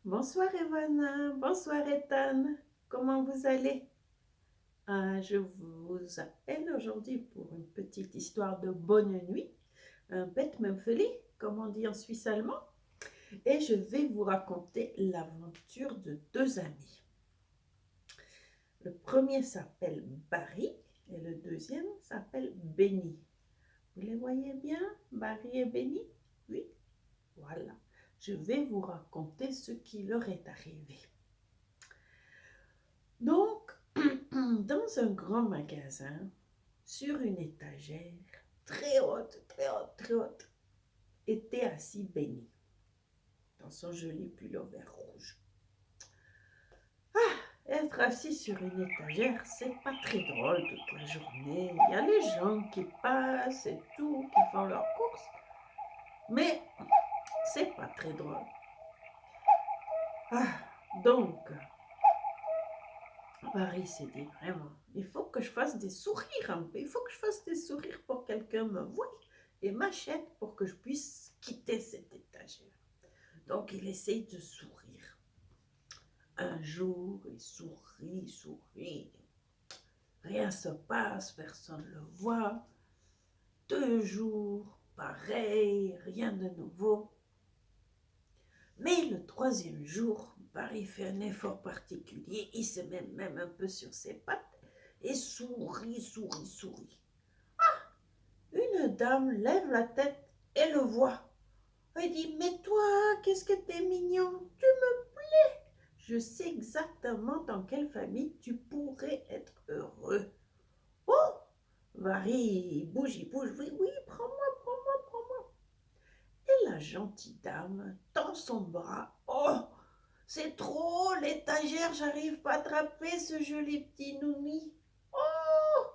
Bonsoir Evan, bonsoir Ethan, comment vous allez? Je vous appelle aujourd'hui pour une petite histoire de bonne nuit, un bête Mümpfeli, comme on dit en suisse allemand, et je vais vous raconter l'aventure de deux amis. Le premier s'appelle Barry et le deuxième s'appelle Benny. Vous les voyez bien, Barry et Benny? Oui, voilà. Je vais vous raconter ce qui leur est arrivé. Donc, dans un grand magasin, sur une étagère très haute, très haute, très haute, était assis Benny dans son joli pull-over rouge. Être assis sur une étagère, c'est pas très drôle toute la journée. Il y a les gens qui passent et tout, qui font leurs courses, mais c'est pas très drôle. Donc, Paris s'est dit vraiment, il faut que je fasse des sourires un peu, il faut que je fasse des sourires pour que quelqu'un me voie et m'achète pour que je puisse quitter cette étagère. Donc il essaye de sourire. Un jour, il sourit, sourit. Rien se passe, personne ne le voit. 2 jours, pareil, rien de nouveau. Mais le troisième jour, Barry fait un effort particulier. Il se met même un peu sur ses pattes et sourit, sourit, sourit. Une dame lève la tête et le voit. Elle dit, mais toi, qu'est-ce que t'es mignon, tu me plais. Je sais exactement dans quelle famille tu pourrais être heureux. Oh, Barry, il bouge, oui, oui, prends-moi, prends-moi, prends-moi. Et la gentille dame tend son bras. Oh, c'est trop, l'étagère, j'arrive pas à attraper ce joli petit nouni. Oh,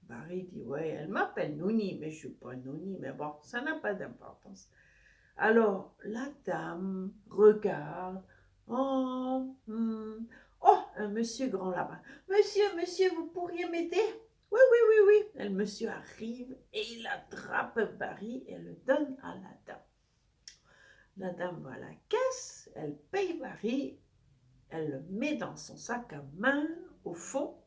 Barry dit, ouais, elle m'appelle Nouni, mais je suis pas Nouni, mais bon, ça n'a pas d'importance. Alors, la dame regarde. Oh, oh, un monsieur grand là-bas. Monsieur, monsieur, vous pourriez m'aider? Oui, oui, oui, oui. Et le monsieur arrive et il attrape Barry et le donne à la dame. La dame va à la caisse, elle paye Barry, elle le met dans son sac à main au fond.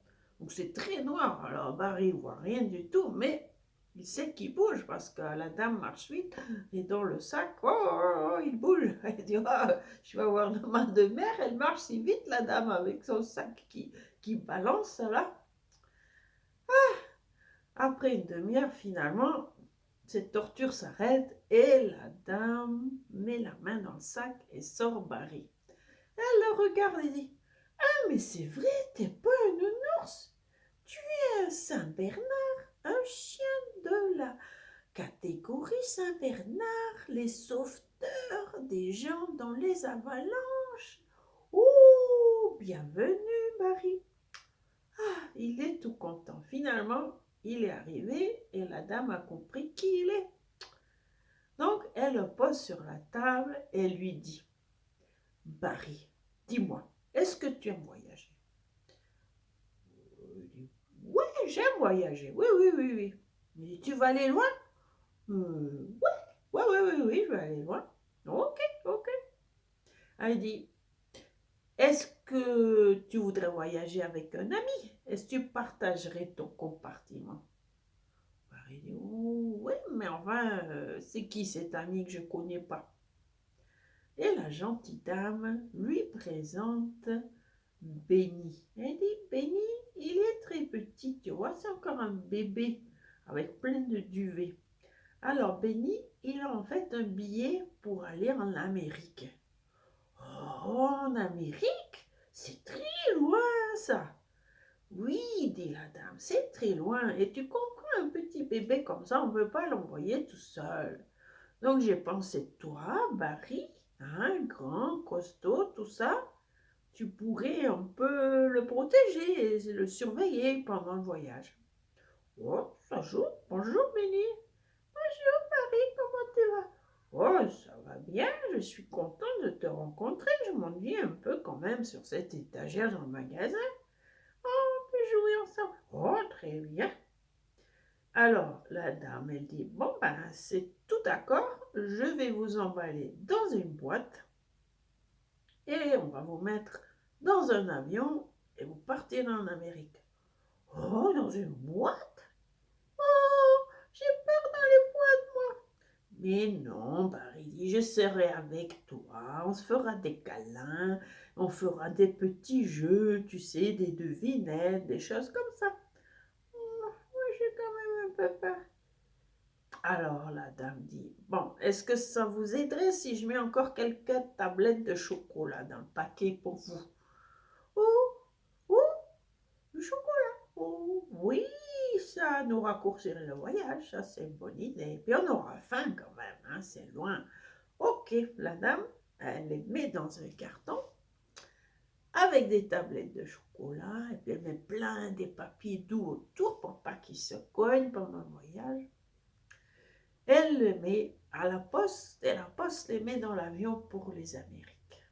Donc c'est très noir, alors Barry ne voit rien du tout, mais il sait qu'il bouge parce que la dame marche vite et dans le sac, oh, oh, oh, il bouge. Il dit, oh, je vais avoir la main de mer, elle marche si vite la dame avec son sac qui balance là. Après une demi-heure, finalement, cette torture s'arrête et la dame met la main dans le sac et sort Barry. Elle le regarde et dit, ah mais c'est vrai, t'es pas un ours, tu es un Saint-Bernard, un chien de la catégorie Saint-Bernard, les sauveteurs des gens dans les avalanches. Oh, bienvenue, Barry. Il est tout content. Finalement, il est arrivé et la dame a compris qui il est. Donc, elle le pose sur la table et lui dit, Barry, dis-moi, est-ce que tu aimes voyager? Il dit, oui, j'aime voyager. Oui, oui, oui, oui. Mais tu vas aller loin? Oui, oui, oui, oui, oui, je vais aller loin. Ok, ok. Elle dit, est-ce que tu voudrais voyager avec un ami? Est-ce que tu partagerais ton compartiment? Il dit, oh, oui, mais enfin, c'est qui cet ami que je ne connais pas? Et la gentille dame lui présente Benny. Elle dit, Benny, il est très petit, tu vois, c'est encore un bébé avec plein de duvet. Alors Benny, il a en fait un billet pour aller en Amérique. Oh, en Amérique? C'est très loin ça. Oui, dit la dame, c'est très loin. Et tu comprends, un petit bébé comme ça, on ne peut pas l'envoyer tout seul. Donc j'ai pensé, toi, Barry, hein, grand, costaud, tout ça, tu pourrais un peu le protéger et le surveiller pendant le voyage. Oh, ça joue. Bonjour, Benny. Bonjour, Barry, comment tu vas? Oh, ça va bien, je suis contente de te rencontrer. Je m'ennuie un peu quand même sur cette étagère dans le magasin. Oh, on peut jouer ensemble. Oh, très bien. Alors, la dame, elle dit, bon, ben, c'est tout d'accord, je vais vous emballer dans une boîte et on va vous mettre dans un avion et vous partirez en Amérique. Oh, dans une boîte? Oh, j'ai peur dans les boîtes, moi. Mais non, Barry dit, je serai avec toi, on se fera des câlins, on fera des petits jeux, tu sais, des devinettes, des choses comme ça. Moi, j'ai quand même un peu peur. Alors la dame dit, bon, est-ce que ça vous aiderait si je mets encore quelques tablettes de chocolat dans le paquet pour vous? Oh, oh, du chocolat. Oh, oui, ça nous raccourcirait le voyage, ça c'est une bonne idée. Puis on aura faim quand même, hein, c'est loin. Ok, la dame, elle les met dans un carton avec des tablettes de chocolat et puis elle met plein des papiers doux autour pour pas qu'ils se cognent pendant le voyage. Elle les met à la poste et la poste les met dans l'avion pour les Amériques.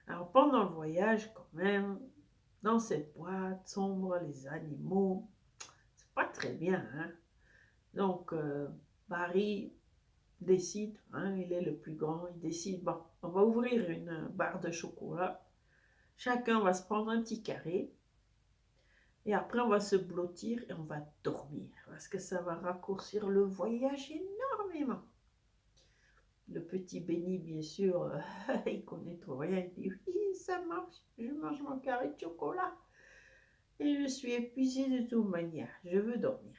Alors pendant le voyage, quand même, dans cette boîte sombre, les animaux, c'est pas très bien, hein. Donc Barry décide, hein, il est le plus grand, il décide, bon, on va ouvrir une barre de chocolat, chacun va se prendre un petit carré, et après on va se blottir et on va dormir, parce que ça va raccourcir le voyage énormément. Le petit Benny, bien sûr, il connaît trop rien, il dit, oui, ça marche, je mange mon carré de chocolat, et je suis épuisé de toute manière, je veux dormir.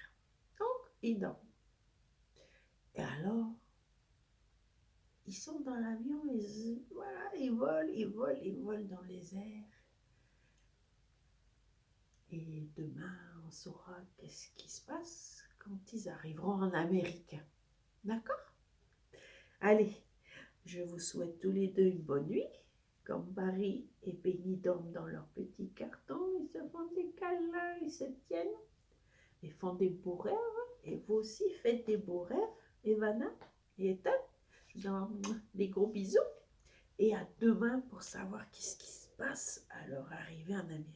Donc, il dort. Et alors, ils sont dans l'avion, voilà, ils volent dans les airs. Et demain, on saura qu'est-ce qui se passe quand ils arriveront en Amérique. D'accord? Allez, je vous souhaite tous les deux une bonne nuit. Comme Barry et Benny dorment dans leur petit carton, ils se font des câlins, ils se tiennent, ils font des beaux rêves. Et vous aussi, faites des beaux rêves, Evana et Ethan. Je vous donne des gros bisous. Et à demain pour savoir qu'est-ce qui se passe à leur arrivée en Amérique.